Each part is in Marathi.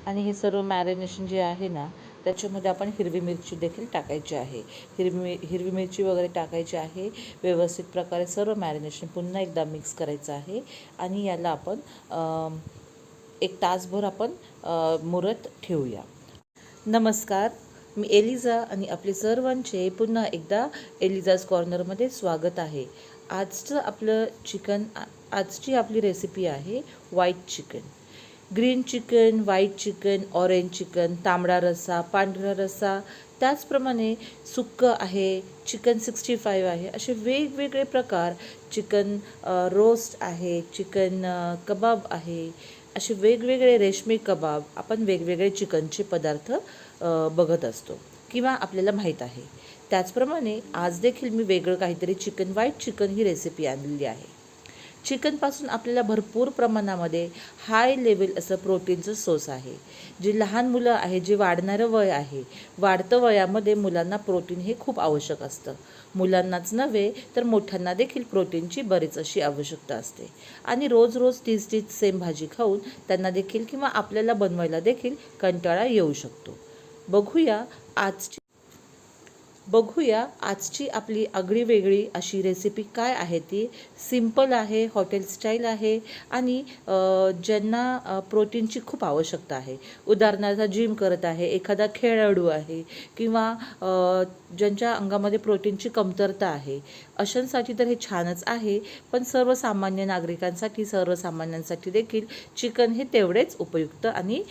आणि हे सर्व मॅरिनेशन जे आहे ना, त्याच्यामध्ये आपण हिरवी मिरची देखील टाकायची आहे. हिरवी मिरची वगैरे टाकायची आहे. व्यवस्थित प्रकारे सर्व मॅरिनेशन पुन्हा एकदा मिक्स करायचं आहे आणि याला आपण एक तासभर आपण मुरत ठेवूया. नमस्कार, मी एलिझा आणि आपले सर्वांचे पुन्हा एकदा एलिझाज कॉर्नरमध्ये स्वागत आहे. आजची आपली रेसिपी आहे white chicken. Green chicken, white chicken, orange chicken, तांबडा रस्सा, पांढरा रस्सा, त्याचप्रमाणे सुक्कं आहे, चिकन 65 आहे, असे वेगवेगळे प्रकार. चिकन रोस्ट आहे, चिकन कबाब आहे, असे वेगवेगळे रेशमी कबाब, आपण वेगवेगळे चिकनचे पदार्थ बघत असतो किंवा आपल्याला माहीत आहे. त्याचप्रमाणे आज देखील मी वेगळं काहीतरी व्हाईट चिकन ही रेसिपी आणलेली आहे. चिकनपासून आपल्याला भरपूर प्रमाणामध्ये हाय लेवल असं प्रोटीनचं सोर्स आहे. जे लहान मुलं आहे, जे वाढणारं वय आहे, वाढतं वयामध्ये मुलांना प्रोटीन हे खूप आवश्यक असतं. मुलांनाच नव्हे तर मोठ्यांना देखील प्रोटीनची बरीच अशी आवश्यकता असते. आणि रोज रोज तीच सेम भाजी खाऊन त्यांना देखील किंवा आपल्याला बनवायला देखील कंटाळा येऊ शकतो. बघूया आजची आपली आगळीवेगळी अशी रेसिपी काय आहे. ती सिंपल आहे, हॉटेल स्टाईल आहे आणि ज्यांना प्रोटीनची खूप आवश्यकता आहे, उदाहरणार्थ जिम करत आहे, एखादा खेळाडू आहे किंवा ज्यांच्या अंगामध्ये प्रोटीनची कमतरता आहे, अशांसाठी तर हे छानच आहे. पण सर्वसामान्य नागरिकांसाठी, सर्वसामान्यांसाठी देखील चिकन हे तेवढेच उपयुक्त आणि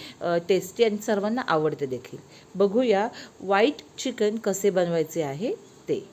टेस्टी आणि सर्वांना आवडते देखील. बघूया व्हाईट चिकन कसे बनवायचे आहे ते.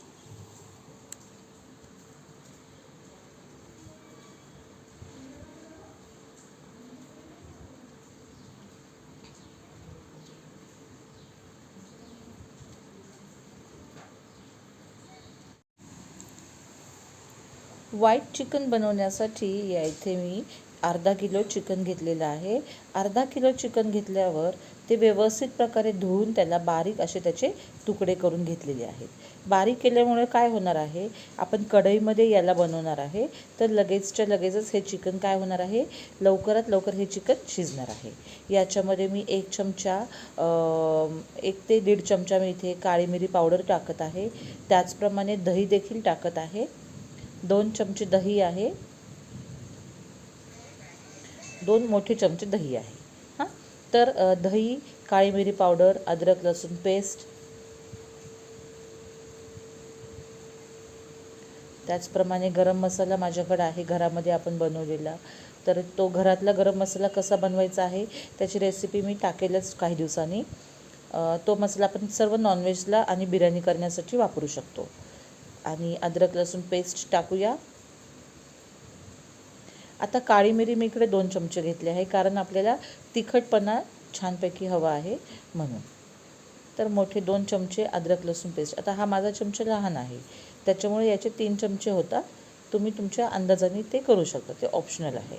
व्हाईट चिकन बनवण्यासाठी या इथे मी अर्धा किलो चिकन घेतलेलं आहे. अर्धा किलो चिकन घेतल्यावर ते व्यवस्थित प्रकारे धुवून त्याला बारीक असे त्याचे तुकडे करून घेतलेले आहेत. बारीक केल्यामुळे काय होणार आहे, आपण कढईमध्ये याला बनवणार आहे तर लगेचच्या लगेचच हे चिकन काय होणार आहे, लवकरात लवकर हे चिकन शिजणार आहे. याच्यामध्ये मी 1 ते 1.5 चमचा मी इथे काळी मिरी पावडर टाकत आहे. त्याचप्रमाणे दही देखील टाकत आहे. 2 चमचे दही आहे, 2 मोठे चमचे दही आहे. हां, तर दही, काळी मिरी पावडर, अद्रक लसूण पेस्ट, त्याचप्रमाणे गरम मसाला माझ्याकडे आहे घरामध्ये आपण बनवलेला. तर तो घरातला गरम मसाला कसा बनवायचा आहे त्याची रेसिपी मी टाकेलच काही दिवसांनी. तो मसाला आपण सर्व नॉनव्हेजला आणि बिर्याणी करण्यासाठी वापरू शकतो. आणि अद्रक लसूण पेस्ट टाकूया. आता काळी मिरी मी इकडे 2 चमचे घेतले आहे, कारण आपल्याला तिखटपणा छानपैकी हवा आहे म्हणून. तर मोठे 2 चमचे अद्रक लसूण पेस्ट. आता हा माझा चमचा लहान आहे त्याच्यामुळे याचे 3 चमचे होतात. तुम्ही तुमच्या अंदाजाने ते करू शकता, ते ऑप्शनल आहे.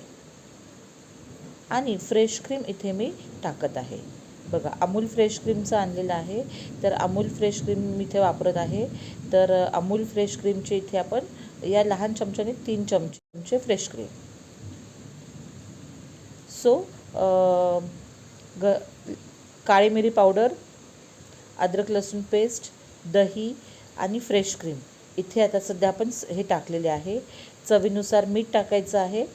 आणि फ्रेश क्रीम इथे मी टाकत आहे. बघा, अमूल फ्रेश क्रीमचं आणलेलं आहे, तर अमूल फ्रेश क्रीम मी इथे वापरत आहे. तर अमूल फ्रेश क्रीमचे इथे आपण या लहान चमच्याने 3 चमचे फ्रेश क्रीम. सो काळी मिरी पावडर, अद्रक लसूण पेस्ट, दही आणि फ्रेश क्रीम इथे आता सध्या आपण हे टाकलेले आहे. चवीनुसार मीठ टाकायचं आहे.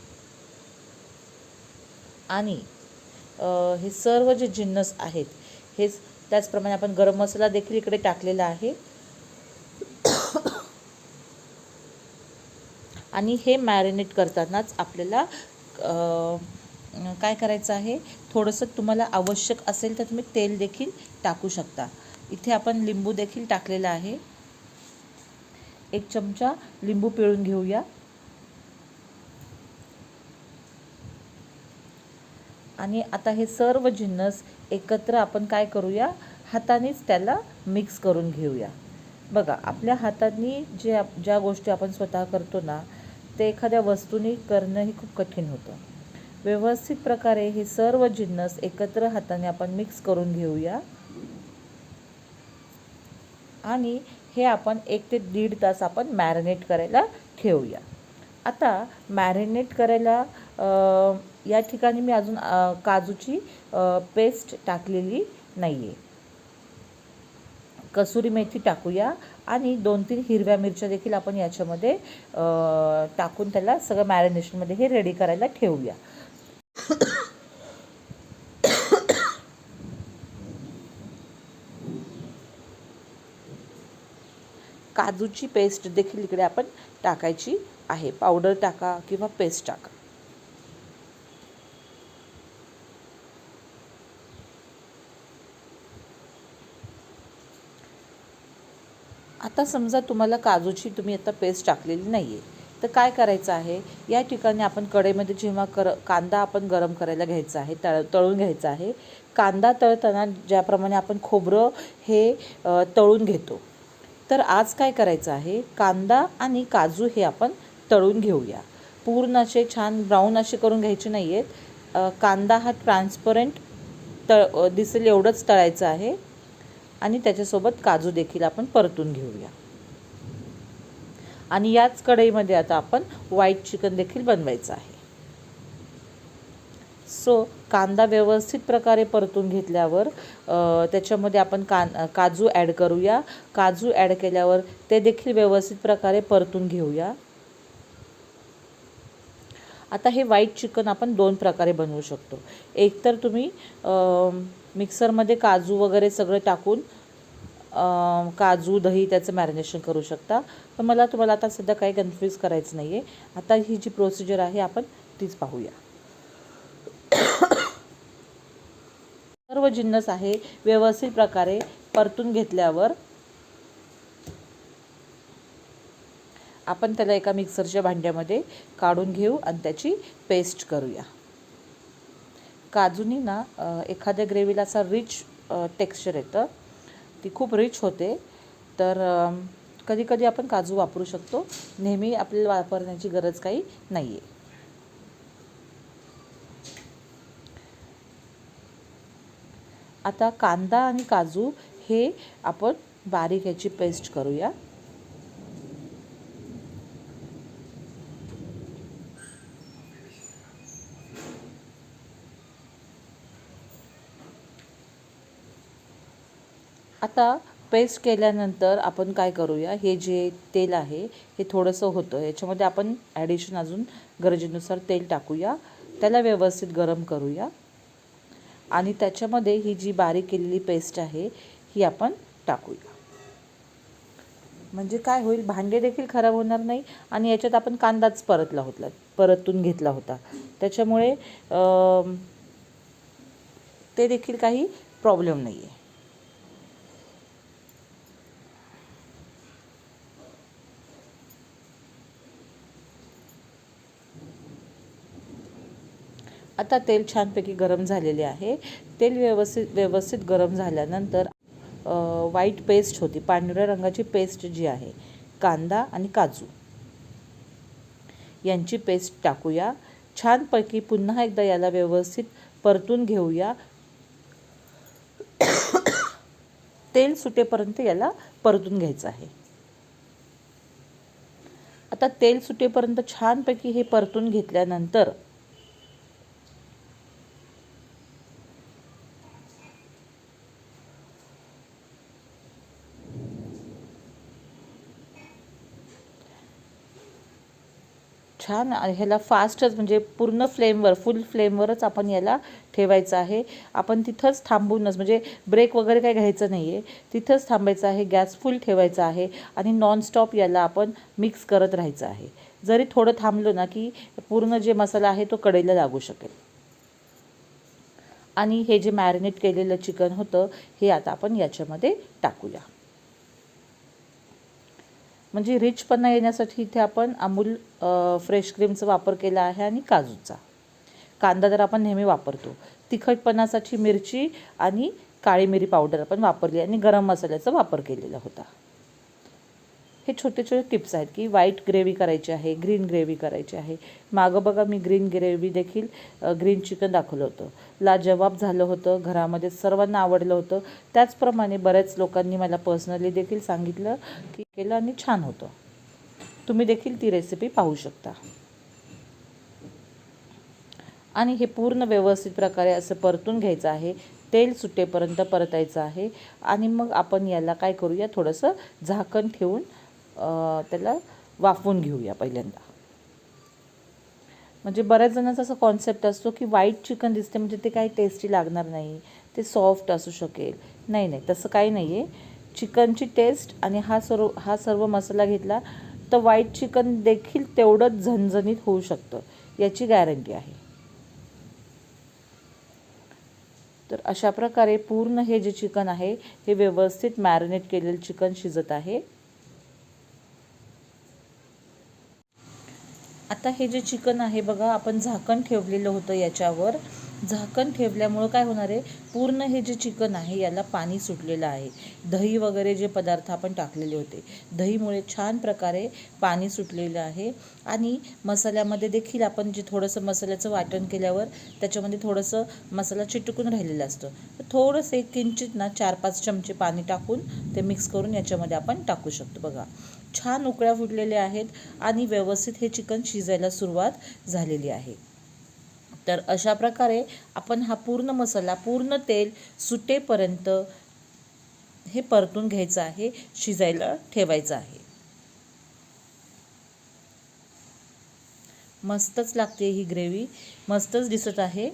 आणि हे सर्व जे जिन्नस आहेत हे त्याचप्रमाणे आपण गरम मसाला देखील इकडे टाकलेला आहे. आणि हे मॅरिनेट करतानाच आपल्याला काय करायचं आहे, थोडंसं तुम्हाला आवश्यक असेल तर तुम्ही तेल देखील टाकू शकता. इथे आपण लिंबू देखील टाकलेला आहे. 1 चमचा लिंबू पिळून घेऊया. आणि आता हे सर्व जिन्नस एकत्र आपण काय करूया, हातानेच त्याला मिक्स करून घेऊया. बघा, आपल्या हातांनी ज्या गोष्टी आपण स्वतः करतो ना, ते एखाद्या वस्तूने करणं हे खूप कठीण होतं. व्यवस्थित प्रकारे हे सर्व जिन्नस एकत्र हाताने आपण मिक्स करून घेऊया. आणि हे आपण 1 ते 1.5 तास आपण मॅरिनेट करायला ठेवूया. आता मॅरिनेट करायला या ठिकाणी मी अजून काजूची पेस्ट टाकलेली नाही आहे. कसुरी मेथी टाकूया आणि 2-3 हिरव्या मिरच्या देखील आपण याच्यामध्ये टाकून त्याला सगळं मॅरिनेशनमध्ये हे रेडी करायला ठेवूया. काजूची पेस्ट देखील इकडे आपण टाकायची आहे. पावडर टाका किंवा पेस्ट टाका. आता समजा तुम्हाला काजूची तुम्ही आता पेस्ट टाकलेली नाही आहे, तर काय करायचं आहे, या ठिकाणी आपण कढईमध्ये जेव्हा कांदा आपण गरम करायला घ्यायचा आहे, तळून घ्यायचा आहे. कांदा तळताना ज्याप्रमाणे आपण खोबरं हे तळून घेतो, तर आज काय करायचं आहे, कांदा आणि काजू हे आपण तळून घेऊया. पूर्ण असे छान ब्राऊन असे करून घ्यायचे नाही आहेत. कांदा हा ट्रान्सपरंट दिसेल एवढंच तळायचं आहे आणि त्याच्यासोबत काजू देखील आपण परतून घेऊया. आणि याच कढईमध्ये आता आपण व्हाईट चिकन देखील बनवायचं आहे. सो कांदा व्यवस्थित प्रकारे परतून घेतल्यावर त्याच्यामध्ये आपण काजू ॲड करूया. काजू ॲड केल्यावर ते देखील व्यवस्थित प्रकारे परतून घेऊया. आता हे व्हाईट चिकन आपण 2 प्रकारे बनवू शकतो. एक तर तुम्ही मिक्सरमध्ये काजू वगैरे सगळं टाकून काजू दही त्याचं मॅरिनेशन करू शकता. पण मला तुम्हाला आता सध्या काही कन्फ्यूज करायचं नाही आहे. आता ही जी प्रोसिजर आहे आपण तीच पाहूया. सर्व जिन्नस आहे व्यवस्थित प्रकारे परतून घेतल्यावर आपण त्याला एका मिक्सरच्या भांड्यामध्ये काढून घेऊ आणि त्याची पेस्ट करूया. काजूनी ना एखाद्या ग्रेव्हीला असा रिच टेक्स्चर येतं, ती खूप रिच होते. तर कधी कधी आपण काजू वापरू शकतो, नेहमी आपल्याला वापरण्याची गरज काही नाही आहे. आता कांदा आणि काजू हे आपण बारीक याची पेस्ट करूया. आता पेस्ट केल्यानंतर आपण काय करूया, हे जे तेल आहे हे थोडंसं होतं, याच्यामध्ये आपण ॲडिशन अजून गरजेनुसार तेल टाकूया. त्याला व्यवस्थित गरम करूया आणि त्याच्यामध्ये ही जी बारीक केलेली पेस्ट आहे ही आपण टाकूया. म्हणजे काय होईल, भांडे देखील खराब होणार नाही आणि याच्यात आपण कांदाच परतून घेतला होता, त्याच्यामुळे ते देखील काही प्रॉब्लेम नाही आहे. आता तेल छानपैकी गरम झालेले आहे. तेल व्यवस्थित गरम झाल्यानंतर व्हाईट पेस्ट होती, पांढऱ्या रंगाची पेस्ट जी आहे, कांदा आणि काजू यांची पेस्ट टाकूया. छानपैकी पुन्हा एकदा याला व्यवस्थित परतून घेऊया. तेल सुटेपर्यंत याला परतून घ्यायचं आहे. आता तेल सुटेपर्यंत छानपैकी हे परतून घेतल्यानंतर छान ह्याला फास्टच म्हणजे पूर्ण फुल फ्लेमवरच आपण याला ठेवायचं आहे. आपण तिथंच थांबूनच म्हणजे ब्रेक वगैरे काही घ्यायचं नाही आहे, तिथंच थांबायचं आहे. गॅस फुल ठेवायचा आहे आणि नॉनस्टॉप याला आपण मिक्स करत राहायचं आहे. जरी थोडं थांबलो ना की पूर्ण जे मसाला आहे तो कढईला लागू शकेल. आणि हे जे मॅरिनेट केलेलं चिकन होतं हे आता आपण याच्यामध्ये टाकूया. म्हणजे रिचपणा येण्यासाठी इथे आपण अमूल फ्रेश क्रीमचा वापर केला आहे आणि काजूचा. कांदा तर आपण नेहमी वापरतो. तिखटपणासाठी मिरची आणि काळी मिरी पावडर आपण वापरली आणि गरम मसाल्याचा वापर केलेला होता. हे छोटे छोटे टिप्स आहेत की व्हाईट ग्रेव्ही करायची आहे, ग्रीन ग्रेव्ही करायची आहे. मागं बघा मी ग्रीन ग्रेव्ही देखील ग्रीन चिकन दाखवलं होतं, लाजवाब झालं होतं, घरामध्ये सर्वांना आवडलं होतं. त्याचप्रमाणे बऱ्याच लोकांनी मला पर्सनली देखील सांगितलं की केलं आणि छान होतं. तुम्ही देखील ती रेसिपी पाहू शकता. आणि हे पूर्ण व्यवस्थित प्रकारे असं परतून घ्यायचं आहे. तेल सुटेपर्यंत परतायचं आहे आणि मग आपण याला काय करूया, थोडंसं झाकण ठेवून त्याला वाफवून घेऊया पहिल्यांदा. म्हणजे बऱ्याच जणांचा असा कॉन्सेप्ट असतो की व्हाईट चिकन दिसते म्हणजे ते काही टेस्टी लागणार नाही, ते सॉफ्ट असू शकेल. नाही, तसं काही नाही आहे. चिकनची टेस्ट आणि हा सर्व मसाला घेतला तर व्हाईट चिकन देखील तेवढंच झणझणीत होऊ शकतं, याची गॅरंटी आहे. तर अशा प्रकारे पूर्ण हे जे चिकन आहे हे व्यवस्थित मॅरिनेट केलेलं चिकन शिजत आहे. आता हे जे चिकन आहे बघा, आपण झाकण ठेवलेलं होतं याच्यावर. झाकण ठेवल्यामुळं काय होणार आहे, पूर्ण हे जे चिकन आहे याला पाणी सुटलेलं आहे. दही वगैरे जे पदार्थ आपण टाकलेले होते, दहीमुळे छान प्रकारे पाणी सुटलेलं आहे. आणि मसाल्यामध्ये देखील आपण जे थोडंसं मसाल्याचं वाटण केल्यावर त्याच्यामध्ये थोडंसं मसाला चिटकून राहिलेलं असतं, तर थोडंसं एक किंचित ना 4-5 चमचे पाणी टाकून ते मिक्स करून याच्यामध्ये आपण टाकू शकतो. बघा, छान उकळ्या फुटलेल्या आहेत आणि व्यवस्थित हे चिकन शिजायला सुरुवात झालेली आहे. तर अशा प्रकारे आपण हा पूर्ण मसाला, पूर्ण तेल सुटेपर्यंत हे परतून घ्यायचं आहे, शिजायला ठेवायचं आहे. मस्तच लागते ही ग्रेव्ही, मस्तच दिसत आहे.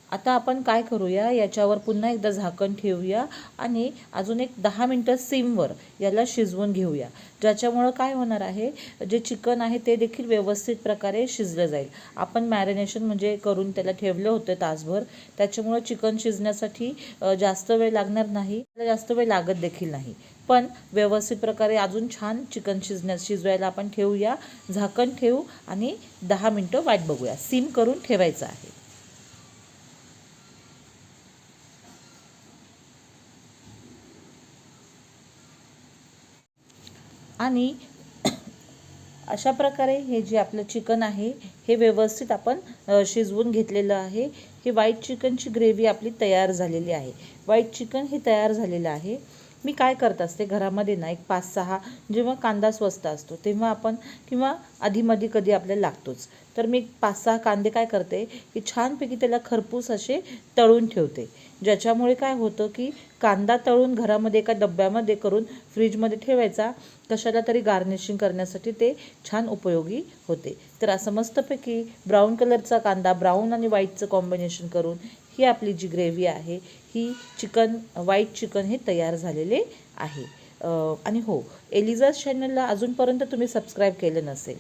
आता आपण काय करूया, याच्यावर पुन्हा एकदा झाकण ठेवूया आणि अजून एक 10 मिनटं सिमवर याला शिजवून घेऊया. ज्याच्यामुळं काय होणार आहे, जे चिकन आहे ते देखील व्यवस्थित प्रकारे शिजलं जाईल. आपण मॅरिनेशन म्हणजे करून त्याला ठेवलं होतं तासभर, त्याच्यामुळं चिकन शिजण्यासाठी जास्त वेळ लागणार नाही, जास्त वेळ लागत देखील नाही. पण व्यवस्थित प्रकारे अजून छान चिकन शिजवायला आपण ठेवूया. झाकण ठेवू आणि 10 मिनटं वाट बघूया. सिम करून ठेवायचं आहे. आणि अशा प्रकारे हे जे आपलं चिकन आहे हे व्यवस्थित आपण शिजवून घेतलेलं आहे. हे व्हाईट चिकनची ग्रेव्ही आपली तयार झालेली आहे. व्हाईट चिकन हे तयार झालेलं आहे. मी काय करत असते घरामध्ये ना, एक 5-6 जेव्हा कांदा स्वस्त असतो तेव्हा आपण, किंवा आधीमध्ये कधी आपल्याला लागतोच, तर मी 5-6 कांदे काय करते की छानपैकी त्याला खरपूस असे तळून ठेवते. ज्याच्यामुळे काय होतं की कांदा तळून घरामध्ये एका डब्यामध्ये करून फ्रीजमध्ये ठेवायचा, कशाला तरी गार्निशिंग करण्यासाठी ते छान उपयोगी होते. तर असं मस्तपैकी ब्राऊन कलरचा कांदा, ब्राऊन आणि व्हाईटचं कॉम्बिनेशन करून ही आपली जी ग्रेव्ही आहे, ही व्हाईट चिकन हे तयार झालेले आहे. आणि हो, एलिझाज चॅनलला अजूनपर्यंत तुम्ही सबस्क्राईब केलं नसेल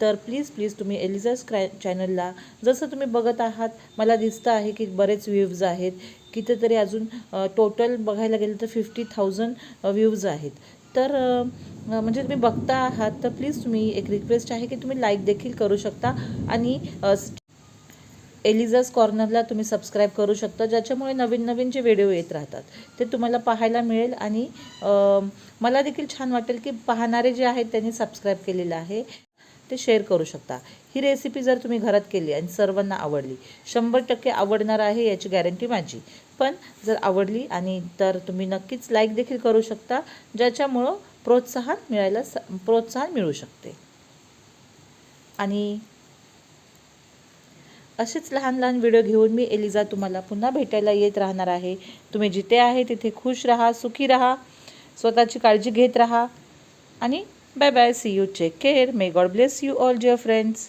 तर प्लीज तुम्ही एलिझाज चॅनलला, जसं तुम्ही बघत आहात मला दिसतं आहे की बरेच व्ह्यूज आहेत, कितीतरी अजून टोटल बघायला गेलं तर 50,000 व्ह्यूज आहेत. तर म्हणजे तुम्ही बघता आहात, तर प्लीज तुम्ही, एक रिक्वेस्ट आहे की तुम्ही लाईक देखील करू शकता आणि एलिझाज कॉर्नरला तुम्ही सबस्क्राईब करू शकता, ज्याच्यामुळे नवीन जे व्हिडिओ येत राहतात ते तुम्हाला पाहायला मिळेल. आणि मला देखील छान वाटेल की पाहणारे जे आहेत त्यांनी सबस्क्राईब केलेलं आहे ते शेअर करू शकता. ही रेसिपी जर तुम्ही घरात केली आणि सर्वांना आवडली, 100% आवडणार आहे याची गॅरंटी माझी. पण जर आवडली आणि तर तुम्ही नक्कीच लाईक देखील करू शकता, ज्याच्यामुळं प्रोत्साहन मिळू शकते. आणि असेच लहान व्हिडिओ घेऊन मी एलिझा तुम्हाला पुन्हा भेटायला येत राहणार आहे. तुम्ही जिथे आहे तिथे खुश राहा, सुखी राहा, स्वतःची काळजी घेत राहा आणि bye bye, see you, take care, may God bless you all dear friends.